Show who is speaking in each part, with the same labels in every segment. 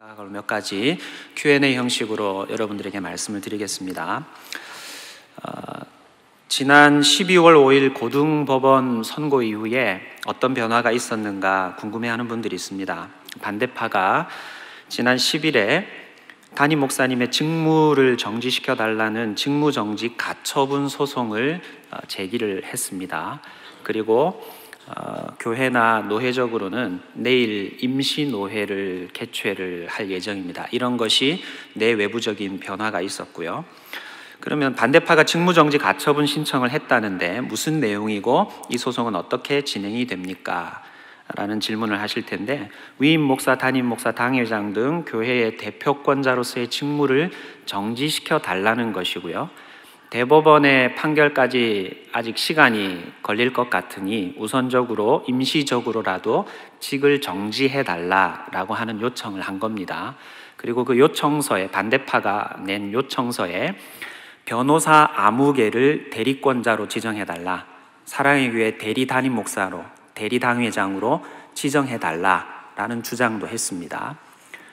Speaker 1: 그럼 몇 가지 Q&A 형식으로 여러분들에게 말씀을 드리겠습니다. 지난 12월 5일 고등법원 선고 이후에 어떤 변화가 있었는가 궁금해하는 분들이 있습니다. 반대파가 지난 10일에 담임 목사님의 직무를 정지시켜 달라는 직무정지 가처분 소송을 제기를 했습니다. 그리고 교회나 노회적으로는 내일 임시노회를 개최를 할 예정입니다. 이런 것이 내외부적인 변화가 있었고요. 그러면 반대파가 직무정지 가처분 신청을 했다는데 무슨 내용이고 이 소송은 어떻게 진행이 됩니까? 라는 질문을 하실 텐데, 위임 목사, 담임 목사, 당회장 등 교회의 대표권자로서의 직무를 정지시켜 달라는 것이고요. 대법원의 판결까지 아직 시간이 걸릴 것 같으니 우선적으로 임시적으로라도 직을 정지해 달라라고 하는 요청을 한 겁니다. 그리고 그 요청서에, 반대파가 낸 요청서에 변호사 아무개를 대리권자로 지정해 달라, 사랑의 교회 대리 담임 목사로, 대리 당회장으로 지정해 달라라는 주장도 했습니다.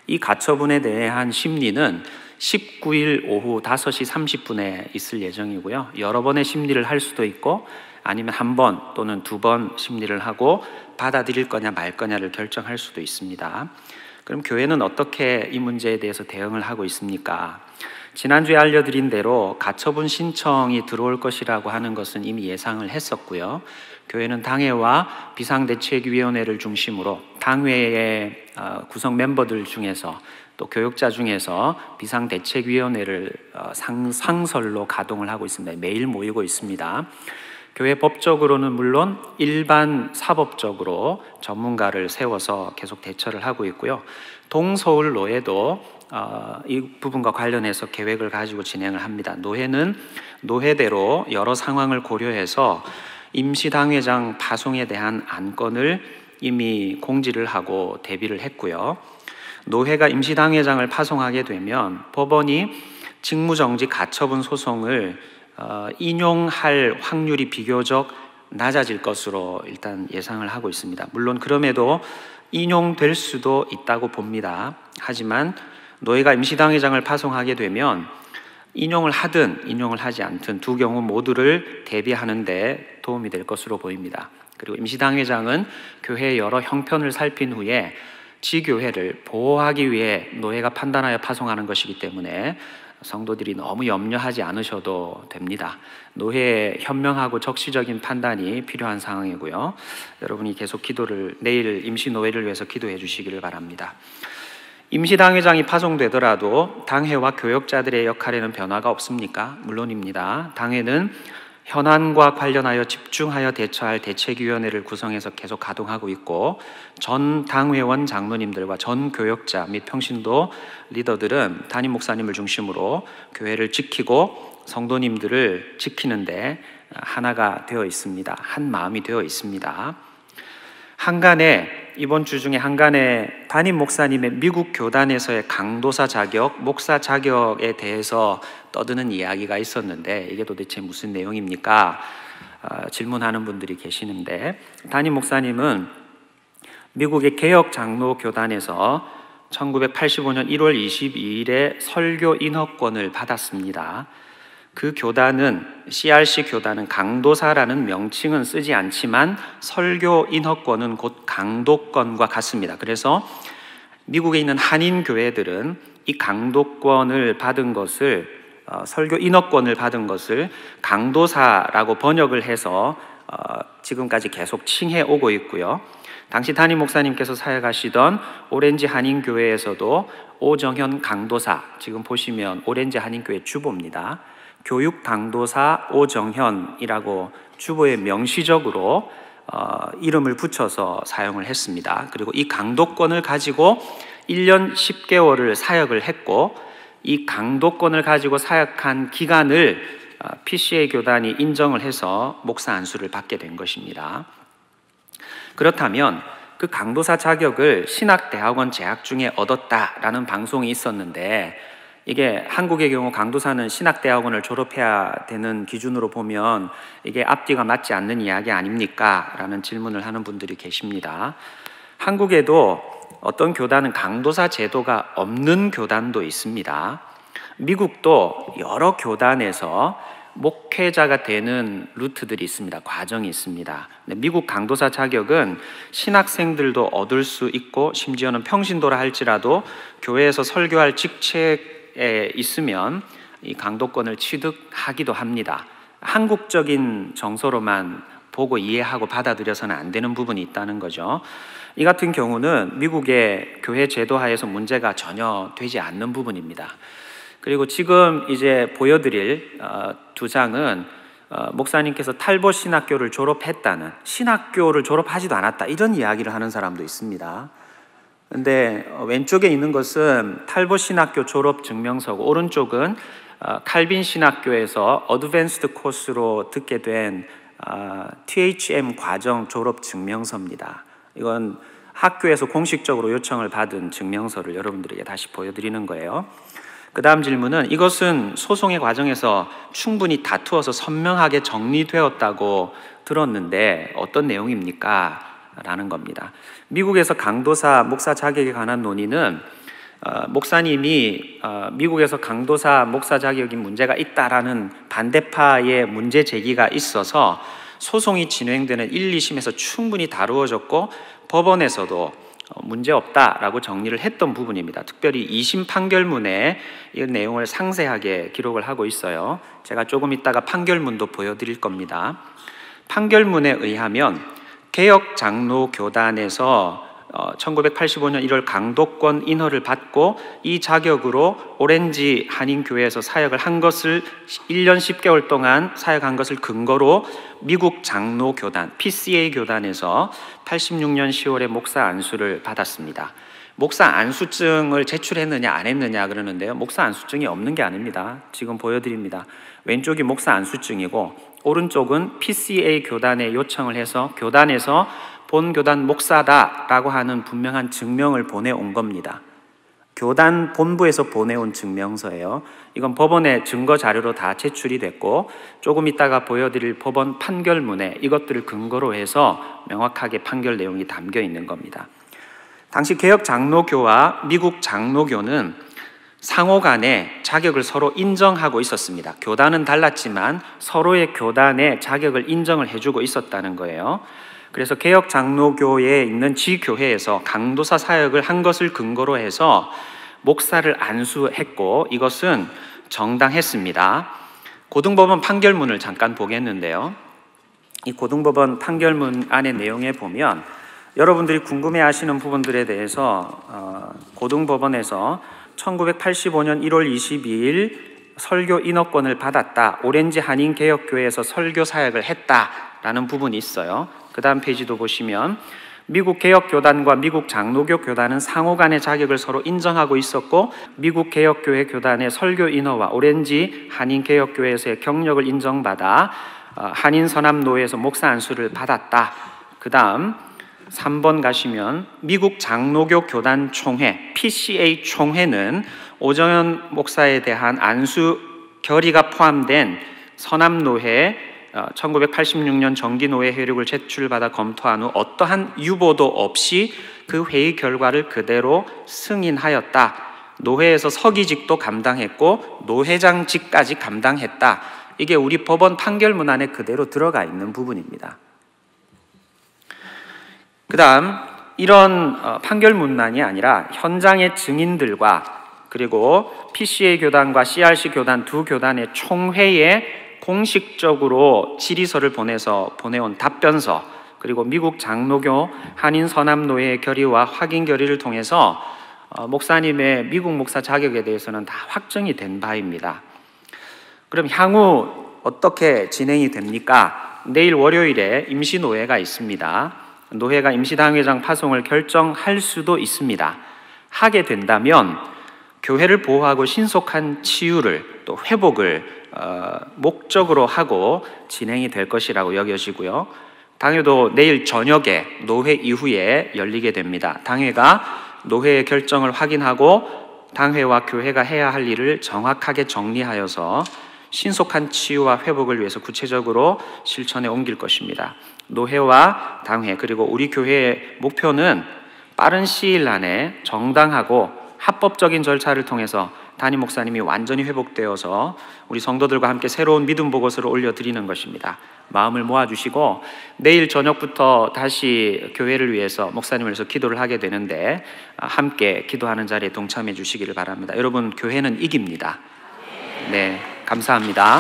Speaker 1: 이 가처분에 대한 심리는 19일 오후 5시 30분에 있을 예정이고요. 여러 번의 심리를 할 수도 있고 아니면 한 번 또는 두 번 심리를 하고 받아들일 거냐 말 거냐를 결정할 수도 있습니다. 그럼 교회는 어떻게 이 문제에 대해서 대응을 하고 있습니까? 지난주에 알려드린 대로 가처분 신청이 들어올 것이라고 하는 것은 이미 예상을 했었고요. 교회는 당회와 비상대책위원회를 중심으로 당회의 구성 멤버들 중에서 또 교육자 중에서 비상대책위원회를 상설로 가동을 하고 있습니다. 매일 모이고 있습니다. 교회 법적으로는 물론 일반 사법적으로 전문가를 세워서 계속 대처를 하고 있고요. 동서울노회도 이 부분과 관련해서 계획을 가지고 진행을 합니다. 노회는 노회대로 여러 상황을 고려해서 임시당회장 파송에 대한 안건을 이미 공지를 하고 대비를 했고요. 노회가 임시당회장을 파송하게 되면 법원이 직무정지 가처분 소송을 인용할 확률이 비교적 낮아질 것으로 일단 예상을 하고 있습니다. 물론 그럼에도 인용될 수도 있다고 봅니다. 하지만 노회가 임시당회장을 파송하게 되면 인용을 하든 인용을 하지 않든 두 경우 모두를 대비하는 데 도움이 될 것으로 보입니다. 그리고 임시당회장은 교회의 여러 형편을 살핀 후에 지교회를 보호하기 위해 노회가 판단하여 파송하는 것이기 때문에 성도들이 너무 염려하지 않으셔도 됩니다. 노회의 현명하고 적시적인 판단이 필요한 상황이고요. 여러분이 계속 기도를, 내일 임시노회를 위해서 기도해 주시기를 바랍니다. 임시당회장이 파송되더라도 당회와 교역자들의 역할에는 변화가 없습니까? 물론입니다. 당회는 현안과 관련하여 집중하여 대처할 대책위원회를 구성해서 계속 가동하고 있고, 전 당회원 장로님들과 전 교역자 및 평신도 리더들은 담임 목사님을 중심으로 교회를 지키고 성도님들을 지키는데 하나가 되어 있습니다. 한 마음이 되어 있습니다. 한간에, 이번 주 중에 한간에 담임 목사님의 미국 교단에서의 강도사 자격, 목사 자격에 대해서 떠드는 이야기가 있었는데 이게 도대체 무슨 내용입니까? 질문하는 분들이 계시는데, 담임 목사님은 미국의 개혁 장로 교단에서 1985년 1월 22일에 설교 인허권을 받았습니다. 그 교단은, CRC 교단은 강도사라는 명칭은 쓰지 않지만 설교 인허권은 곧 강도권과 같습니다. 그래서 미국에 있는 한인 교회들은 이 강도권을 받은 것을, 설교 인허권을 받은 것을 강도사라고 번역을 해서 지금까지 계속 칭해 오고 있고요. 당시 담임 목사님께서 사역하시던 오렌지 한인교회에서도 오정현 강도사, 지금 보시면 오렌지 한인교회 주보입니다. 교육 강도사 오정현이라고 주보에 명시적으로 이름을 붙여서 사용을 했습니다. 그리고 이 강도권을 가지고 1년 10개월을 사역을 했고, 이 강도권을 가지고 사역한 기간을 PCA 교단이 인정을 해서 목사 안수를 받게 된 것입니다. 그렇다면 그 강도사 자격을 신학대학원 재학 중에 얻었다라는 방송이 있었는데, 이게 한국의 경우 강도사는 신학대학원을 졸업해야 되는 기준으로 보면 이게 앞뒤가 맞지 않는 이야기 아닙니까? 라는 질문을 하는 분들이 계십니다. 한국에도 어떤 교단은 강도사 제도가 없는 교단도 있습니다. 미국도 여러 교단에서 목회자가 되는 루트들이 있습니다. 과정이 있습니다. 미국 강도사 자격은 신학생들도 얻을 수 있고 심지어는 평신도라 할지라도 교회에서 설교할 직책에 있으면 이 강도권을 취득하기도 합니다. 한국적인 정서로만 보고 이해하고 받아들여서는 안 되는 부분이 있다는 거죠. 이 같은 경우는 미국의 교회 제도 하에서 문제가 전혀 되지 않는 부분입니다. 그리고 지금 이제 보여드릴 두 장은 목사님께서 탈봇 신학교를 졸업했다는, 신학교를 졸업하지도 않았다 이런 이야기를 하는 사람도 있습니다. 근데 왼쪽에 있는 것은 탈봇 신학교 졸업 증명서고, 오른쪽은 칼빈 신학교에서 어드밴스드 코스로 듣게 된 THM 과정 졸업 증명서입니다. 이건 학교에서 공식적으로 요청을 받은 증명서를 여러분들에게 다시 보여드리는 거예요. 그 다음 질문은, 이것은 소송의 과정에서 충분히 다투어서 선명하게 정리되었다고 들었는데 어떤 내용입니까? 라는 겁니다. 미국에서 강도사 목사 자격에 관한 논의는 목사님이 미국에서 강도사 목사 자격이 문제가 있다라는 반대파의 문제 제기가 있어서 소송이 진행되는 1, 2심에서 충분히 다루어졌고 법원에서도 문제없다라고 정리를 했던 부분입니다. 특별히 2심 판결문에 이 내용을 상세하게 기록을 하고 있어요. 제가 조금 있다가 판결문도 보여드릴 겁니다. 판결문에 의하면 개혁장로교단에서 1985년 1월 강도권 인허를 받고 이 자격으로 오렌지 한인교회에서 사역을 한 것을 1년 10개월 동안 사역한 것을 근거로 미국 장로교단 PCA 교단에서 86년 10월에 목사 안수를 받았습니다. 목사 안수증을 제출했느냐 안 했느냐 그러는데요, 목사 안수증이 없는 게 아닙니다. 지금 보여드립니다. 왼쪽이 목사 안수증이고 오른쪽은 PCA 교단에 요청을 해서 교단에서 본 교단 목사다라고 하는 분명한 증명을 보내온 겁니다. 교단 본부에서 보내온 증명서예요. 이건 법원의 증거 자료로 다 제출이 됐고 조금 이따가 보여드릴 법원 판결문에 이것들을 근거로 해서 명확하게 판결 내용이 담겨 있는 겁니다. 당시 개혁 장로교와 미국 장로교는 상호 간에 자격을 서로 인정하고 있었습니다. 교단은 달랐지만 서로의 교단의 자격을 인정을 해주고 있었다는 거예요. 그래서 개혁 장로교에 있는 지교회에서 강도사 사역을 한 것을 근거로 해서 목사를 안수했고 이것은 정당했습니다. 고등법원 판결문을 잠깐 보겠는데요, 이 고등법원 판결문 안의 내용에 보면 여러분들이 궁금해하시는 부분들에 대해서 고등법원에서 1985년 1월 22일 설교 인허권을 받았다, 오렌지 한인개혁교회에서 설교 사역을 했다라는 부분이 있어요. 그 다음 페이지도 보시면 미국 개혁교단과 미국 장로교 교단은 상호 간의 자격을 서로 인정하고 있었고 미국 개혁교회 교단의 설교 인허와 오렌지 한인개혁교회에서의 경력을 인정받아 한인선암노회에서 목사 안수를 받았다. 그 다음 3번 가시면 미국 장로교 교단 총회 PCA 총회는 오정현 목사에 대한 안수 결의가 포함된 선암노회 1986년 정기노회 회력을 제출받아 검토한 후 어떠한 유보도 없이 그 회의 결과를 그대로 승인하였다. 노회에서 서기직도 감당했고 노회장직까지 감당했다. 이게 우리 법원 판결문 안에 그대로 들어가 있는 부분입니다. 그 다음 이런 판결문만이 아니라 현장의 증인들과 그리고 PCA 교단과 CRC 교단 두 교단의 총회에 공식적으로 질의서를 보내서 보내온 답변서, 그리고 미국 장로교 한인선암노회의 결의와 확인 결의를 통해서 목사님의 미국 목사 자격에 대해서는 다 확정이 된 바입니다. 그럼 향후 어떻게 진행이 됩니까? 내일 월요일에 임시노회가 있습니다. 노회가 임시당회장 파송을 결정할 수도 있습니다. 하게 된다면 교회를 보호하고 신속한 치유를 또 회복을 목적으로 하고 진행이 될 것이라고 여겨지고요. 당회도 내일 저녁에 노회 이후에 열리게 됩니다. 당회가 노회의 결정을 확인하고 당회와 교회가 해야 할 일을 정확하게 정리하여서 신속한 치유와 회복을 위해서 구체적으로 실천에 옮길 것입니다. 노회와 당회 그리고 우리 교회의 목표는 빠른 시일 안에 정당하고 합법적인 절차를 통해서 담임 목사님이 완전히 회복되어서 우리 성도들과 함께 새로운 믿음 보고서를 올려드리는 것입니다. 마음을 모아주시고 내일 저녁부터 다시 교회를 위해서 목사님을 위해서 기도를 하게 되는데 함께 기도하는 자리에 동참해 주시기를 바랍니다. 여러분, 교회는 이깁니다. 네, 감사합니다.